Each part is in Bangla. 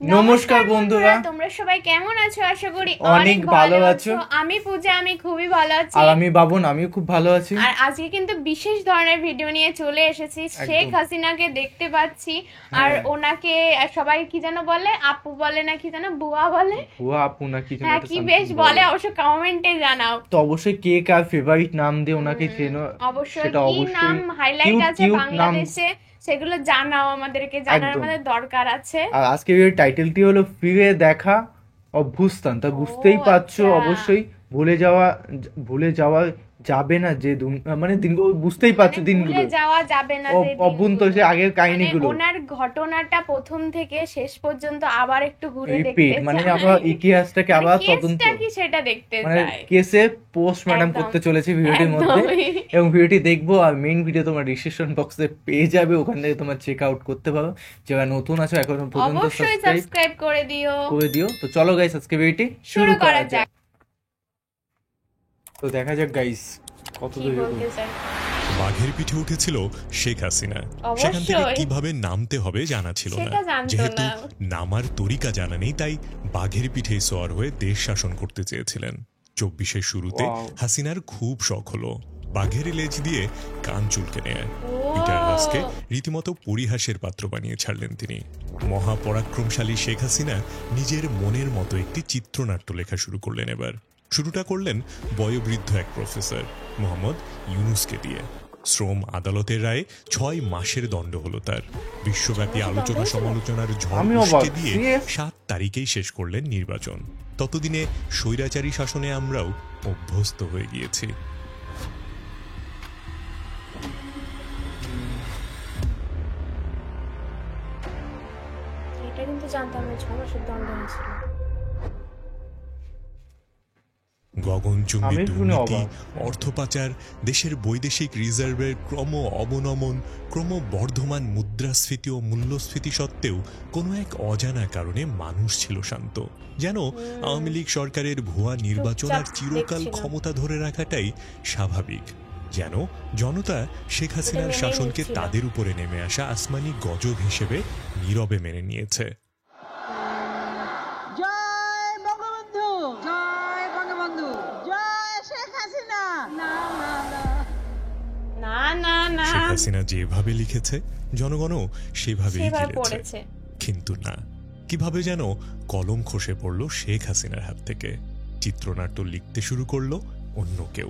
নমস্কার বন্ধুরা, তোমরা সবাই কেমন আছো? আশা করি অনেক ভালো আছো। আমি পূজা, আমি খুবই ভালো আছি। আর আমি বাবন, আমিও খুব ভালো আছি। আর আজকে কিন্তু বিশেষ ধরনের ভিডিও নিয়ে চলে এসেছি। শেখ হাসিনাকে দেখতে পাচ্ছি আর ওনাকে সবাই কি যেন বলে, আপু বলে না কি যেন, বুয়া বলে, বুয়া আপু না কি যেন, হ্যাঁ কি বেশ বলে, অবশ্য কমেন্টে জানাও। তো অবশ্যই কে কার ফেভারিট নাম দিয়ে ওনাকে চেনো, অবশ্যই কি নাম হাইলাইট আছে বাংলাদেশে সেগুলো জানাও, আমাদেরকে জানার আমাদের দরকার আছে। আর আজকে এর টাইটেলটি হলো ফিরে দেখা অভ্যুত্থান। তা বুঝতেই পারছো, অবশ্যই ভুলে যাওয়া যাবে না যে মানে দিনগুলো, বুঝতেই পারছো দিনগুলো ভুলে যাওয়া যাবে না যে অভ্যন্তর যে আগের কাহিনীগুলো, ওনার ঘটনাটা প্রথম থেকে শেষ পর্যন্ত আবার একটু ঘুরে দেখতে চাই, মানে আমরা ইতিহাসটাকে আবার তদন্ত কি সেটা দেখতে মানে চাই। কেসে পোস্টমর্টম করতে চলেছে ভিডিওটির মধ্যে, এবং ভিডিওটি দেখবো। আর মেইন ভিডিও তোমার ডিসক্রিপশন বক্সে পেয়ে যাবে, ওখান থেকে তোমার চেক আউট করতে পারো। যারা নতুন আছো এখনো পর্যন্ত সাবস্ক্রাইব করে দিও। তো চলো গাইস, আজকে ভিডিওটি শুরু করা যাক। তো দেখা যাক গাইস কত দূর বাঘের পিঠে উঠেছিল শেখ হাসিনা। সেখান থেকে কিভাবে নামতে হবে জানা ছিল না। যেহেতু নামার তরিকা জানা নেই, তাই বাঘের পিঠে সোয়ার হয়ে দেশ শাসন করতে চেয়েছিলেন। 24-এর শুরুতে হাসিনার খুব শখ হলো বাঘের লেজ দিয়ে কান চুলকে নেয়। পিটার হাসকে রীতিমতো পরিহাসের পাত্র বানিয়ে ছাড়লেন তিনি। মহাপরাক্রমশালী শেখ হাসিনা নিজের মনের মতো একটি চিত্রনাট্য লেখা শুরু করলেন। এবার শুরুটা করলেন বয়োবৃদ্ধ এক প্রফেসর মোহাম্মদ ইউনুসকে দিয়ে। শ্রম আদালতের রায়ে 6 মাসের দণ্ড হলো তার। বিশ্বব্যাপী আলোচনা সমালোচনার ঝড় উস্কে দিয়ে 7 তারিখেই শেষ করলেন নির্বাচন। ততদিনে স্বৈরাচারী শাসনে আমরাও অভ্যস্ত হয়ে গিয়েছি। এটা কিন্তু জানতাম না, 6 মাসের দণ্ড হয়েছিল। গগনচুম্বী দুর্নীতি, অর্থ পাচার, দেশের বৈদেশিক রিজার্ভের ক্রম অবনমন, ক্রমবর্ধমান মুদ্রাস্ফীতি ও মূল্যস্ফীতি সত্ত্বেও কোনো এক অজানা কারণে মানুষ ছিল শান্ত। যেন আওয়ামী লীগ সরকারের ভুয়া নির্বাচন আর চিরকাল ক্ষমতা ধরে রাখাটাই স্বাভাবিক। যেন জনতা শেখ হাসিনার শাসনকে তাদের উপরে নেমে আসা আসমানি গজব হিসেবে নীরবে মেনে নিয়েছে। শেখ হাসিনা যেভাবে লিখেছে জনগণও সেভাবেই গিলেছে। কিন্তু না, কিভাবে যেন কলম খসে পড়ল শেখ হাসিনার হাত থেকে। চিত্রনাট্য লিখতে শুরু করলো অন্য কেউ।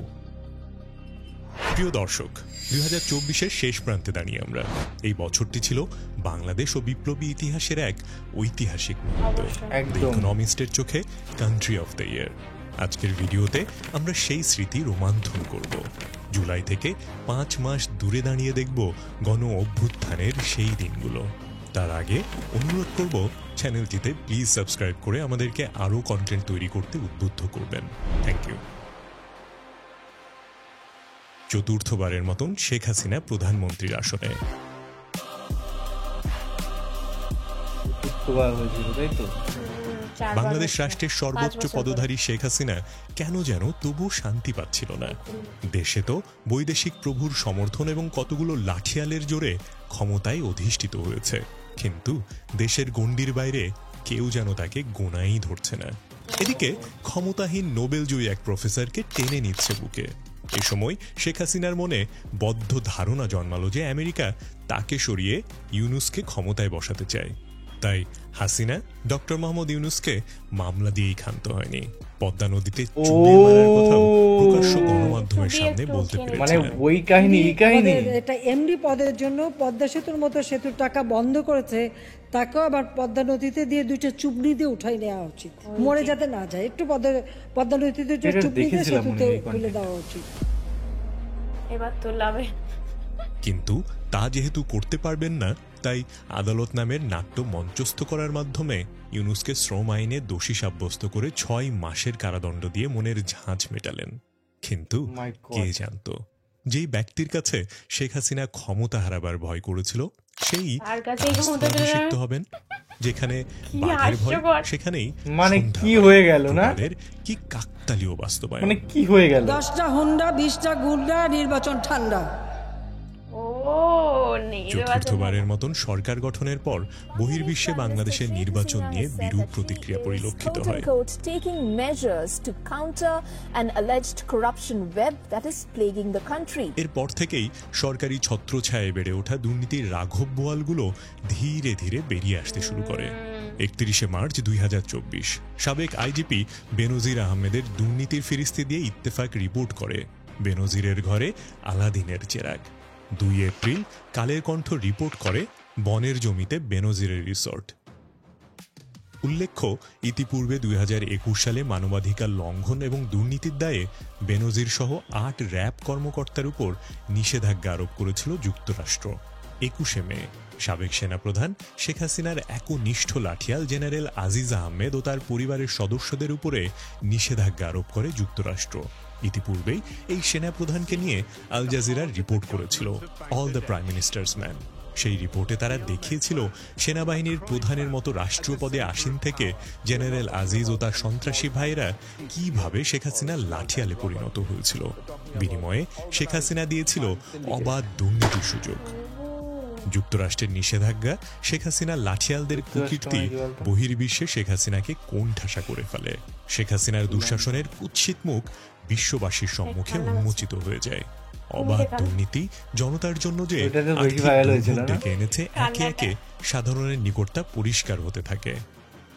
প্রিয় দর্শক, 2024-এর শেষ প্রান্তে দাঁড়িয়ে আমরা। এই বছরটি ছিল বাংলাদেশ ও বিপ্লবী ইতিহাসের এক ঐতিহাসিক মুহূর্ত। দ্য ইকোনমিস্টের চোখে কান্ট্রি অফ দ্য ইয়ার। আজকের ভিডিওতে আমরা সেই স্মৃতি রোমান্থন করব। জুলাই থেকে 5 মাস দূরে দাঁড়িয়ে দেখব গণ অভ্যুত্থানের সেই দিনগুলো। তার আগে অনুরোধ করব, চ্যানেলটিতে প্লিজ সাবস্ক্রাইব করে আমাদেরকে আরও কন্টেন্ট তৈরি করতে উদ্বুদ্ধ করবেন। Thank you. চতুর্থবারের মতন শেখ হাসিনা প্রধানমন্ত্রীর আসনে। বাংলাদেশ রাষ্ট্রের সর্বোচ্চ পদধারী শেখ হাসিনা কেন যেন তবু শান্তি পাচ্ছিল না। দেশে তো বৈদেশিক প্রভুর সমর্থন এবং কতগুলো লাঠিয়ালের জোরে ক্ষমতায় অধিষ্ঠিত হয়েছে, কিন্তু দেশের গণ্ডির বাইরে কেউ যেন তাকে গোনাই ধরছে না। এদিকে ক্ষমতাহীন নোবেলজয়ী এক প্রফেসরকে টেনে নিচ্ছে বুকে। এ সময় শেখ হাসিনার মনে বদ্ধ ধারণা জন্মালো যে আমেরিকা তাকে সরিয়ে ইউনুসকে ক্ষমতায় বসাতে চায়। তাই হাসিনা ডক্টর মোহাম্মদ ইউনুসকে মামলা দিয়েই ক্ষান্ত হয়নি। পদ্মা নদীতে চুরির মারার কথাও প্রকাশ্য গণমাধ্যমের সামনে বলতে পেরেছিলেন। মানে ওই কাহিনী, এই কাহিনী এটা এমডি পদের জন্য পদ্মা সেতুর মতো সেতুর টাকা বন্ধ করেছে, তাকেও আবার পদ্মা নদীতে দিয়ে 2টা চুবড়ি দিয়ে উঠাই নেওয়া উচিত, মরে যাতে না যায়। একটু পদ্মা নদীতে চুবড়ি দিয়ে সেতুতে তুলে দেওয়া উচিত। এবার তো লাভে। কিন্তু তা যেহেতু করতে পারবেন না, তাই আদালত নামের নাট্য মঞ্চস্থ করার মাধ্যমে ইউনুসকে শ্রম আইনে দোষী সাব্যস্ত করে 6 মাসের কারাদণ্ড দিয়ে মনের ঝাঁঝ মেটালেন। কিন্তু কে জানত, যেই ব্যক্তির কাছে শেখ হাসিনা ক্ষমতা হারাবার ভয় করেছিল সেই অভিষিক্ত হবেন। যেখানে বাঘের ভয়, সেখানেই মানে কি হয়ে গেল না, কি কাকতালীয় বাস্তবায়ন, মানে কি হয়ে গেল। 10টা হুন্ডা, 20টা গুন্ডা, নির্বাচন ঠান্ডা। ও নেই। চতুর্থবারের মতন সরকার গঠনের পর বহির্বিশ্বে বাংলাদেশের নির্বাচন নিয়ে বিরূপ প্রতিক্রিয়া পরিলক্ষিত হয়। Taking measures to counter an alleged corruption web that is plaguing the country. এরপর থেকেই সরকারি ছত্রছায়ায় বেড়ে ওঠা দুর্নীতির রাঘব বোয়ালগুলো ধীরে ধীরে বেরিয়ে আসতে শুরু করে। 31 মার্চ 2024 সাবেক আইজিপি বেনজির আহমেদের দুর্নীতির ফিরিস্তি দিয়ে ইত্তেফাক রিপোর্ট করে বেনজিরের ঘরে আলাদিনের চেরাগ। 2 এপ্রিল কালের কণ্ঠ রিপোর্ট করে বনের জমিতে বেনজিরের রিসর্ট। উল্লেখ্য, ইতিপূর্বে 2021 সালে মানবাধিকার লঙ্ঘন এবং দুর্নীতির দায়ে বেনজির সহ 8 র্যাব কর্মকর্তার উপর নিষেধাজ্ঞা আরোপ করেছিল যুক্তরাষ্ট্র। 21 মে সাবেক সেনাপ্রধান শেখ হাসিনার একনিষ্ঠ লাঠিয়াল জেনারেল আজিজ আহমেদ ও তার পরিবারের সদস্যদের উপরে নিষেধাজ্ঞা আরোপ করে যুক্তরাষ্ট্র। ইতিপূর্বেই এই সেনাপ্রধানকে নিয়ে আল জাজিরার রিপোর্ট করেছিল all the prime ministers man. সেই রিপোর্টে তারা দেখিয়েছিল সেনাবাহিনীর প্রধানের মতো রাষ্ট্রীয় পদে আসীন থেকে জেনারেল আজিজ ও তার সন্ত্রাসী ভাইয়েরা কিভাবে শেখ হাসিনার লাঠিয়ালে পরিণত হয়েছিল। বিনিময়ে শেখ হাসিনা দিয়েছিল অবাধ দুর্নীতির সুযোগ। যুক্তরাষ্ট্রের নিষেধাজ্ঞা শেখ হাসিনার লাঠিয়ালদের কুকীর্তি বহির্বিশ্বে শেখ হাসিনাকে কোণঠাসা করে ফেলে। শেখ হাসিনার দুঃশাসনের কুৎসিত মুখ বিশ্ববাসীর সম্মুখে উন্মোচিত হয়ে যায়। অবাধ দুর্নীতি জনতার জন্য যে ডেকে এনেছে একে একে সাধারণের নিকট তা পরিষ্কার হতে থাকে।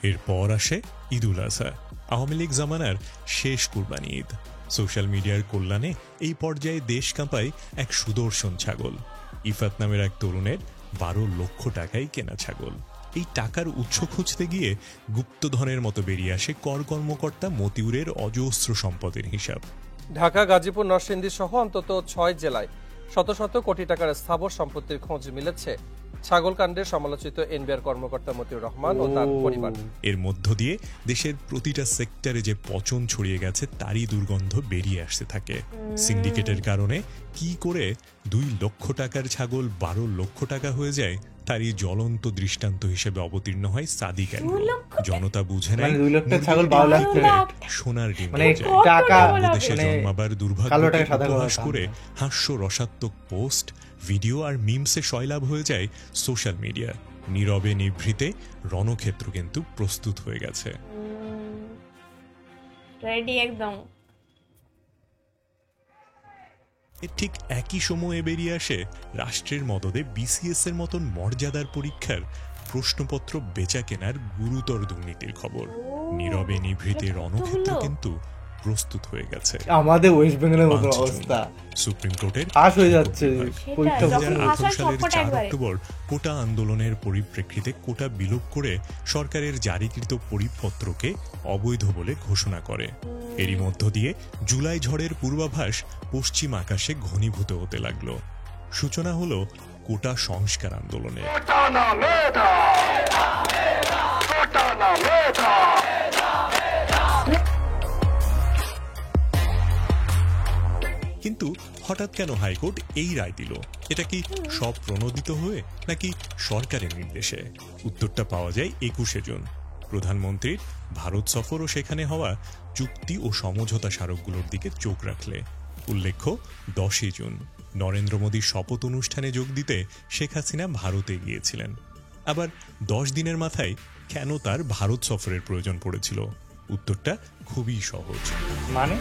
এরপর আসে ঈদুল আজহা, আওয়ামী লীগ জামানার শেষ কুরবানি ঈদ। সোশ্যাল মিডিয়ার কল্যাণে এই পর্যায়ে দেশ কাঁপায় এক সুদর্শন ছাগল। ইফাত নামের এক তরুণের 12 লক্ষ টাকায় কেনা ছাগল। এই টাকার উৎস খুঁজতে গিয়ে গুপ্তধনের মতো বেরিয়ে আসে কর কর্মকর্তা মতিউরের অজস্র সম্পদের হিসাব। ঢাকা, গাজীপুর, নরসিংদী সহ অন্তত 6 জেলায় শত শত কোটি টাকার স্থাবর সম্পত্তির খোঁজ মিলেছে ছাগলকাণ্ডের সমালোচিত এনবিআর কর্মকর্তা মতিউর রহমান ও তার পরিবার। এর মধ্য দিয়ে দেশের প্রতিটা সেক্টরে যে পচন ছড়িয়ে গেছে তারই দুর্গন্ধ বেরিয়ে আসতে থাকে। সিন্ডিকেটের কারণে কি করে 2 লক্ষ টাকার ছাগল 12 লক্ষ টাকা হয়ে যায় তারই জ্বলন্ত দৃষ্টান্ত হিসেবে অবতীর্ণ হয় সাদিক আলী। জনতা বুঝে নেয় 2 লক্ষ ছাগল 12 লাখ সোনার ডিম টাকা দেশে জন্মাবার দুর্ভাগ্য উপহাস করে হাস্য রসাত্মক পোস্ট, ভিডিও আর মিমসে সয়লাভ হয়ে যায় সোশ্যাল মিডিয়া। নীরবে নিভৃতে রণক্ষেত্র কিন্তু প্রস্তুত হয়ে গেছে। রেডি একদম। ঠিক একই সময়ে বেরিয়ে আসে রাষ্ট্রের মদদে বিসিএস এর মতন মর্যাদার পরীক্ষার প্রশ্নপত্র বেচা কেনার গুরুতর দুর্নীতির খবর। নীরবে নিভৃতে রণক্ষেত্র কিন্তু প্রস্তুত হয়ে গেছে। আমাদের ওয়েস্ট বেঙ্গলের মতো অবস্থা। সুপ্রিম কোর্টের পাস হয়ে যাচ্ছে। 2018 সালের 4 অক্টোবর কোটা আন্দোলনের পরিপ্রেক্ষিতে কোটা বিলোপ করে সরকারের জারিকৃত পরিপত্রকে অবৈধ বলে ঘোষণা করে। এরই মধ্য দিয়ে জুলাই ঝড়ের পূর্বাভাস পশ্চিম আকাশে ঘনীভূত হতে লাগলো। সূচনা হলো কোটা সংস্কার আন্দোলনের। কিন্তু হঠাৎ কেন হাইকোর্ট এই রায় দিল? এটা কি সব প্রণোদিত হয়ে নাকি সরকারের নির্দেশে? উত্তরটা পাওয়া যায় 21 জুন প্রধানমন্ত্রীর ভারত সফর ও সেখানে হওয়া চুক্তি ও সমঝোতা স্মারকগুলোর দিকে চোখ রাখলে। উল্লেখ্য, 10 জুন নরেন্দ্র মোদীর শপথ অনুষ্ঠানে যোগ দিতে শেখ হাসিনা ভারতে গিয়েছিলেন। আবার 10 দিনের মাথায় কেন তার ভারত সফরের প্রয়োজন পড়েছিল? উত্তরটা খুবই সহজ। মানে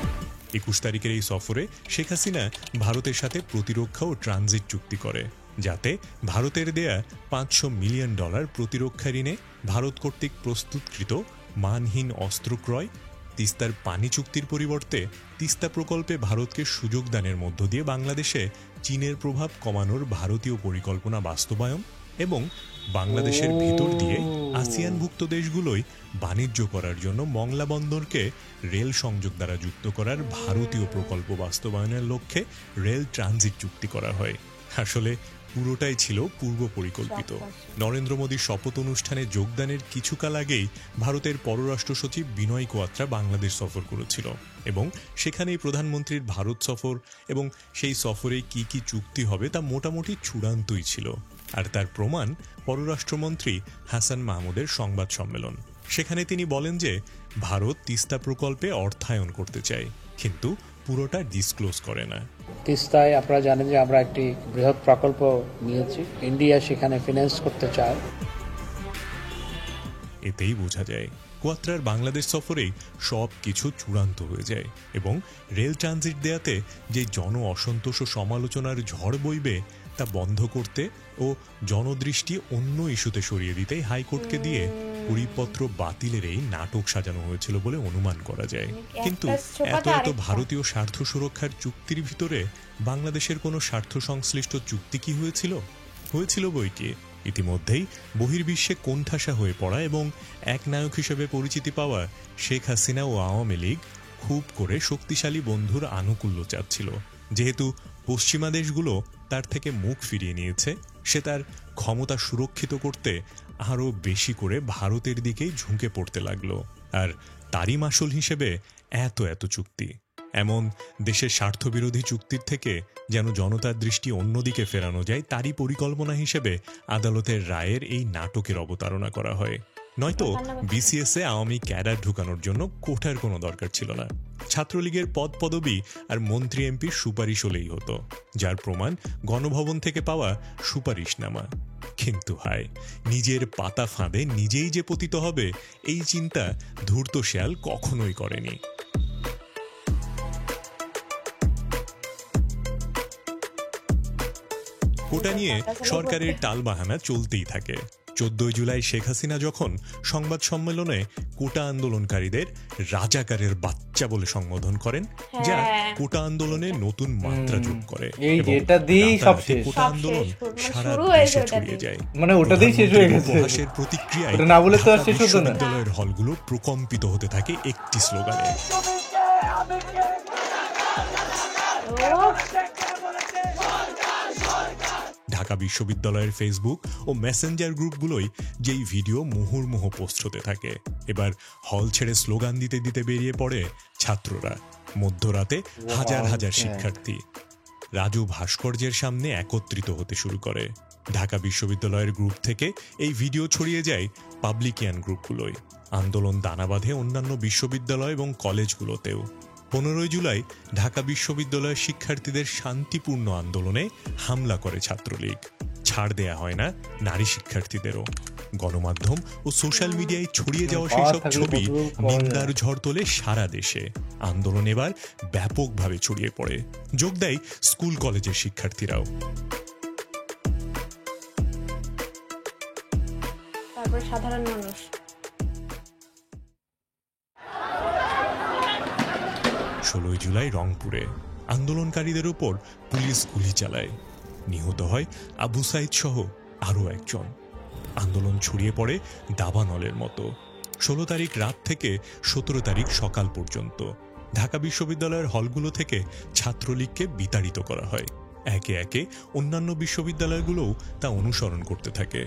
21 তারিখের এই সফরে শেখ হাসিনা ভারতের সাথে প্রতিরক্ষা ও ট্রানজিট চুক্তি করে, যাতে ভারতের দেয়া $500 মিলিয়ন প্রতিরক্ষা ঋণে ভারত কর্তৃক প্রস্তুতকৃত মানহীন অস্ত্র ক্রয়, তিস্তার পানি চুক্তির পরিবর্তে তিস্তা প্রকল্পে ভারতকে সুযোগ দানের মধ্য দিয়ে বাংলাদেশে চীনের প্রভাব কমানোর ভারতীয় পরিকল্পনা বাস্তবায়ন এবং বাংলাদেশের ভিতর দিয়ে আসিয়ানভুক্ত দেশগুলোই বাণিজ্য করার জন্য মংলা বন্দরকে রেল সংযোগ দ্বারা যুক্ত করার ভারতীয় প্রকল্প বাস্তবায়নের লক্ষ্যে রেল ট্রানজিট চুক্তি করা হয়। আসলে পুরোটাই ছিল পূর্ব পরিকল্পিত। নরেন্দ্র মোদীর শপথ অনুষ্ঠানে যোগদানের কিছুকাল আগেই ভারতের পররাষ্ট্র সচিব বিনয় কোয়াত্রা বাংলাদেশ সফর করেছিল এবং সেখানেই প্রধানমন্ত্রীর ভারত সফর এবং সেই সফরে কি কি চুক্তি হবে তা মোটামুটি চূড়ান্তই ছিল। আর তার প্রমাণ পররাষ্ট্রমন্ত্রী হাসান মাহমুদের সংবাদ সম্মেলন। সেখানে তিনি বলেন যে ভারত তিস্তা প্রকল্পে অর্থায়ন করতে চায়, কিন্তু পুরোটা ডিসক্লোজ করে না। তিস্তায় আপনারা জানেন যে আমরা একটি বৃহৎ প্রকল্প নিয়েছি, ইন্ডিয়া সেখানে ফিন্যান্স করতে চায়। এতেই বোঝা যায় কোয়াত্রার বাংলাদেশ সফরেই সব কিছু চূড়ান্ত হয়ে যায় এবং রেল ট্রানজিট দেয়াতে যে জন অসন্তোষ ও সমালোচনার ঝড় বইবে তা বন্ধ করতে ও জনদৃষ্টি অন্য ইস্যুতে সরিয়ে দিতেই হাইকোর্টকে দিয়ে পরিপত্র বাতিলের এই নাটক সাজানো হয়েছিল বলে অনুমান করা যায়। কিন্তু এত এত ভারতীয় স্বার্থ সুরক্ষার চুক্তির ভিতরে বাংলাদেশের কোনো স্বার্থ সংশ্লিষ্ট চুক্তি কি হয়েছিল বইকি। ইতিমধ্যেই বহির্বিশ্বে কোণঠাসা হয়ে পড়া এবং এক নায়ক হিসেবে পরিচিতি পাওয়া শেখ হাসিনা ও আওয়ামী লীগ খুব করে শক্তিশালী বন্ধুর আনুকূল্য চাচ্ছিল। যেহেতু পশ্চিমা দেশগুলো তার থেকে মুখ ফিরিয়ে নিয়েছে, সে তার ক্ষমতা সুরক্ষিত করতে আরও বেশি করে ভারতের দিকেই ঝুঁকে পড়তে লাগলো। আর তারই মাসুল হিসেবে এত চুক্তি। এমন দেশের স্বার্থবিরোধী চুক্তির থেকে যেন জনতার দৃষ্টি অন্যদিকে ফেরানো যায়, তারই পরিকল্পনা হিসেবে আদালতের রায়ের এই নাটকের অবতারণা করা হয়। নয়তো বিসিএসে আওয়ামী ক্যাডার ঢুকানোর জন্য কোটার কোনো দরকার ছিল না। ছাত্রলীগের পদপদবি আর মন্ত্রী এমপির সুপারিশ হলেই হতো, যার প্রমাণ গণভবন থেকে পাওয়া সুপারিশনামা। কিন্তু হায়, নিজের পাতা ফাঁদে নিজেই যে পতিত হবে এই চিন্তা ধূর্ত শেয়াল কখনোই করেনি। কোটা নিয়ে সরকারের টালবাহানা চলতেই থাকে। 14 জুলাই শেখ হাসিনা যখন সংবাদ সম্মেলনে কোটা আন্দোলনকারীদের রাজাকারের বাচ্চা বলে সম্বোধন করেন, যা কোটা আন্দোলনে নতুন মাত্রা যোগ করে। এটা দিয়েই সব শেষ। কোটা আন্দোলন সারা দেশে ছড়িয়ে যায়। মানে ওটাতেই শেষ হয়ে গেছে। উপহাসের প্রতিক্রিয়ায় না বলে তো আর শেষ হতো না। বিশ্ববিদ্যালয়ের হলগুলো প্রকম্পিত হতে থাকে একটি স্লোগানে। ঢাকা বিশ্ববিদ্যালয়ের ফেসবুক ও মেসেঞ্জার গ্রুপগুলোই যেই ভিডিও মুহুর্মুহু পোস্ট হতে থাকে। এবার হল ছেড়ে স্লোগান দিতে দিতে বেরিয়ে পড়ে ছাত্ররা। মধ্যরাতে হাজার হাজার শিক্ষার্থী রাজু ভাস্কর্যের সামনে একত্রিত হতে শুরু করে। ঢাকা বিশ্ববিদ্যালয়ের গ্রুপ থেকে এই ভিডিও ছড়িয়ে যায় পাবলিকিয়ান গ্রুপগুলোয়। আন্দোলন দানা বাঁধে অন্যান্য বিশ্ববিদ্যালয় এবং কলেজগুলোতেও। 15 জুলাই ঢাকা বিশ্ববিদ্যালয়ের শিক্ষার্থীদের শান্তিপূর্ণ আন্দোলনে হামলা করে ছাত্রলীগ। ছাড় দেয়া হয় না নারী শিক্ষার্থীদেরও। গণমাধ্যম ও সোশ্যাল মিডিয়ায় ছড়িয়ে যাওয়া সেসব ছবি নিন্দার ঝড় তোলে সারা দেশে। আন্দোলন এবার ব্যাপকভাবে ছড়িয়ে পড়ে। যোগ দেয় স্কুল কলেজের শিক্ষার্থীরাও। তারপর সাধারণ মানুষ। 16 জুলাই রংপুরে আন্দোলনকারীদের উপর পুলিশ গুলি চালায়। নিহত হয় আবু সাইদ সহ আরও একজন। আন্দোলন ছড়িয়ে পড়ে দাবানলের মতো। 16 তারিখ রাত থেকে 17 তারিখ সকাল পর্যন্ত ঢাকা বিশ্ববিদ্যালয়ের হলগুলো থেকে ছাত্রলীগকে বিতাড়িত করা হয়। একে একে অন্যান্য বিশ্ববিদ্যালয়গুলোও তা অনুসরণ করতে থাকে।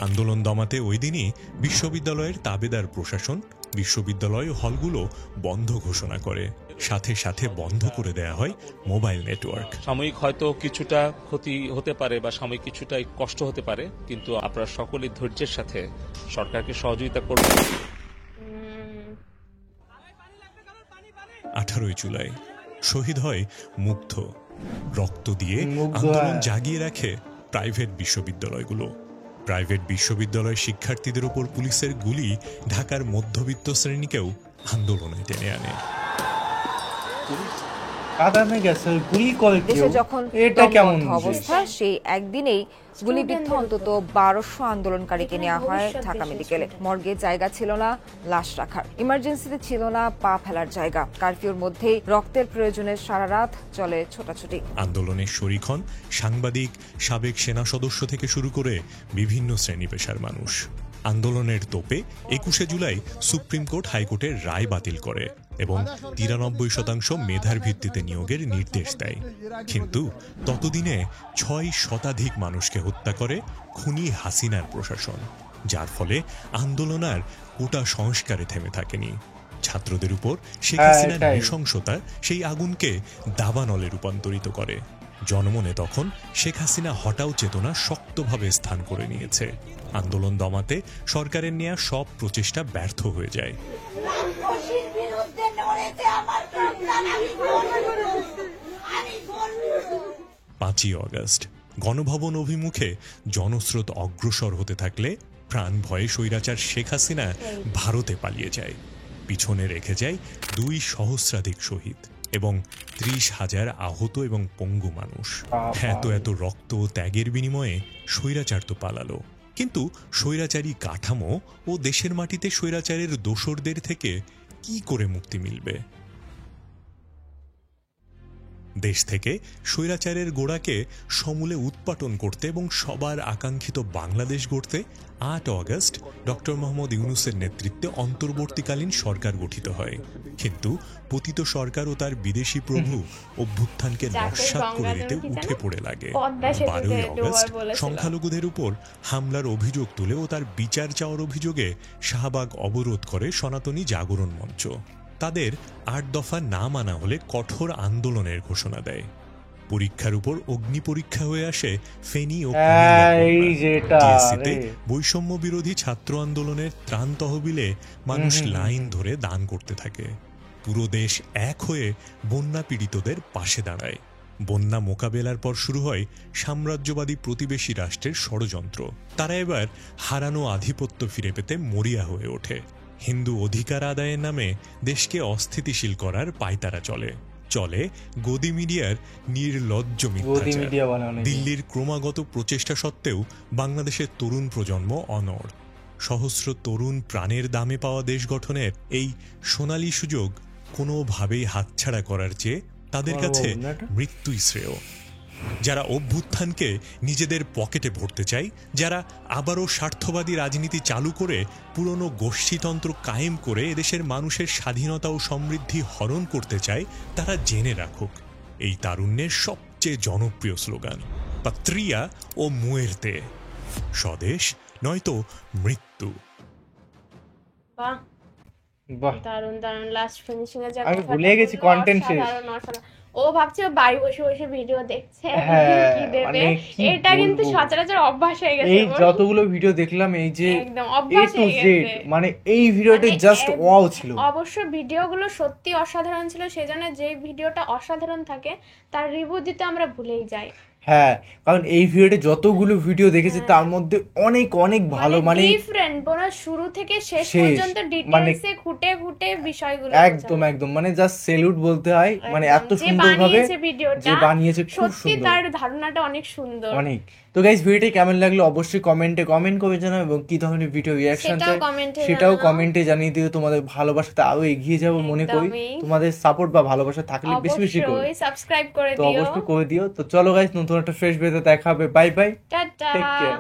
আন্দোলন দমাতে ওই দিনই বিশ্ববিদ্যালয়ের তাবেদার প্রশাসন বিশ্ববিদ্যালয় হলগুলো বন্ধ ঘোষণা করে। সাথে সাথে বন্ধ করে দেয়া হয় মোবাইল নেটওয়ার্ক। সাময়িক হয়তো কিছুটা ক্ষতি হতে পারে বা সাময়িক কিছুটা কষ্ট হতে পারে, কিন্তু আপনারা সকলেই ধৈর্যের সাথে সরকারকে সহযোগিতা করবেন। 18 জুলাই শহীদ হয় মুগ্ধ। রক্ত দিয়ে আন্দোলন জাগিয়ে রাখে প্রাইভেট বিশ্ববিদ্যালয়গুলো। প্রাইভেট বিশ্ববিদ্যালয়ের শিক্ষার্থীদের উপর পুলিশের গুলি ঢাকার মধ্যবিত্ত শ্রেণীকেও আন্দোলনে টেনে আনে। দেশে যখন এটা কেমন অবস্থা, সেই একদিনেই গুলিবিদ্ধ অন্তত 1200 আন্দোলনকারীকে নেওয়া হয় ঢাকা মেডিকেলে। মর্গে জায়গা ছিল না লাশ রাখার, ইমার্জেন্সিতে ছিল না পা ফেলার জায়গা। কারফিউর মধ্যেই রক্তের প্রয়োজনে সারা রাত চলে ছোটাছুটি। আন্দোলনের শরিক হন সাংবাদিক, সাবেক সেনা সদস্য থেকে শুরু করে বিভিন্ন শ্রেণী পেশার মানুষ। আন্দোলনের তোপে 21 জুলাই সুপ্রিম কোর্ট হাইকোর্টের রায় বাতিল করে এবং 93% মেধার ভিত্তিতে নিয়োগের নির্দেশ দেয়। কিন্তু ততদিনে 6 শতাধিক মানুষকে হত্যা করে খুনি হাসিনার প্রশাসন, যার ফলে আন্দোলন আর কোটা সংস্কারে থেমে থাকেনি। ছাত্রদের উপর শেখ হাসিনার নৃশংসতা সেই আগুনকে দাবানলে রূপান্তরিত করে। জনমনে তখন শেখ হাসিনা হটাও চেতনা শক্তভাবে স্থান করে নিয়েছে। আন্দোলন দমাতে সরকারের নেয়া সব প্রচেষ্টা ব্যর্থ হয়ে যায়। পাঁচই অগস্ট গণভবন অভিমুখে জনস্রোত অগ্রসর হতে থাকলে প্রাণ ভয়ে স্বৈরাচার শেখ হাসিনা ভারতে পালিয়ে যায়। পিছনে রেখে যায় 2 সহস্রাধিক শহীদ এবং 30,000 আহত এবং পঙ্গু মানুষ। এত রক্ত ও ত্যাগের বিনিময়ে স্বৈরাচার তো পালালো, কিন্তু স্বৈরাচারী কাঠামো ও দেশের মাটিতে স্বৈরাচারের দোসরদের থেকে কি করে মুক্তি মিলবে? দেশ থেকে স্বৈরাচারের গোড়াকে সমূলে উৎপাটন করতে এবং সবার আকাঙ্ক্ষিত বাংলাদেশ গড়তে 8 অগস্ট ডক্টর মোহাম্মদ ইউনূসের নেতৃত্বে অন্তর্বর্তীকালীন সরকার গঠিত হয়। কিন্তু পতিত সরকার ও তার বিদেশি প্রভু অভ্যুত্থানকে নস্যাৎ করে দিতে উঠে পড়ে লাগে। 12 অগস্ট সংখ্যালঘুদের উপর হামলার অভিযোগ তুলে ও তার বিচার চাওয়ার অভিযোগে শাহবাগ অবরোধ করে সনাতনী জাগরণ মঞ্চ। তাদের 8 দফা না মানা হলে কঠোর আন্দোলনের ঘোষণা দেয়। পরীক্ষার উপর অগ্নি পরীক্ষা হয়ে আসে ফেনী ও টিএসসিতে বৈষম্য বিরোধী ছাত্র আন্দোলনের ত্রাণ তহবিলে মানুষ লাইন ধরে দান করতে থাকে। পুরো দেশ এক হয়ে বন্যা পীড়িতদের পাশে দাঁড়ায়। বন্যা মোকাবেলার পর শুরু হয় সাম্রাজ্যবাদী প্রতিবেশী রাষ্ট্রের ষড়যন্ত্র। তারা এবার হারানো আধিপত্য ফিরে পেতে মরিয়া হয়ে ওঠে। হিন্দু অধিকার আদায়ের নামে দেশকে অস্থিতিশীল করার পায়তারা চলে গদি মিডিয়ার নির্লজ্জ মিথ্যাচার। দিল্লির ক্রমাগত প্রচেষ্টা সত্ত্বেও বাংলাদেশের তরুণ প্রজন্ম অনড়। সহস্র তরুণ প্রাণের দামে পাওয়া দেশ গঠনের এই সোনালী সুযোগ কোনোভাবেই হাতছাড়া করার চেয়ে তাদের কাছে মৃত্যুই শ্রেয়। যারা অভ্যুত্থানকে নিজেদের পকেটে ভরতে চায়, যারা আবারও স্বার্থবাদী রাজনীতি চালু করে পুরনো গোষ্ঠীতন্ত্র কায়েম করে এদেশের মানুষের স্বাধীনতা ও সমৃদ্ধি হরণ করতে চায়, তারা জেনে রাখুক এই তারুণ্যের সবচেয়ে জনপ্রিয় স্লোগান পাত্রিয়া ও মুয়ের্তে, স্বদেশ নয়তো মৃত্যু। দারুণ লাস্ট ফিনিশিং এ যা আমি ভুলে গেছি কন্টেন্ট শেষ। ও ভাবছে বাড়ি বসে বসে ভিডিও দেখছে, কি দেবে। এটা কিন্তু সচরাচর অভ্যাস হয়ে গেছে। এই যতগুলো ভিডিও দেখলাম, এই যে একদম অভ্যাস হয়ে গেছে, মানে এই ভিডিওটা জাস্ট ওয়াও ছিল। অবশ্য ভিডিওগুলো সত্যি অসাধারণ ছিল, সেজন্য যে ভিডিওটা অসাধারণ থাকে তার রিভিউ দিতে আমরা ভুলেই যাই। হ্যাঁ, কারণ এই ভিডিওতে যতগুলো ভিডিও দেখেছি তার মধ্যে অনেক অনেক ভালো, মানে ডিফারেন্ট, পুরো শুরু থেকে শেষ পর্যন্ত ডিটেইলসে খুঁটে বিষয়গুলো একদম মানে জাস্ট স্যালুট বলতে হয়, মানে এত সুন্দরভাবে যে বানিয়েছে, খুব সত্যি সুন্দর। তার ধারণাটা অনেক সুন্দর, অনেক। তো গাইস, ভিডিওটি কেমন লাগলো অবশ্যই কমেন্ট করে জানাও, এবং কি ধরনের ভিডিও রিঅ্যাকশন চাই সেটাও কমেন্টে জানিয়ে দিও। তোমাদের ভালোবাসাতে আরো এগিয়ে যাব মনে করি, তোমাদের সাপোর্ট বা ভালোবাসা থাকলে বেশি করে সাবস্ক্রাইব করে দিও, তো অবশ্যই করে দিও। তো চলো গাইস, নতুন একটা ফ্রেশ ভিডিওতে দেখা হবে। Bye bye, tata. Take care.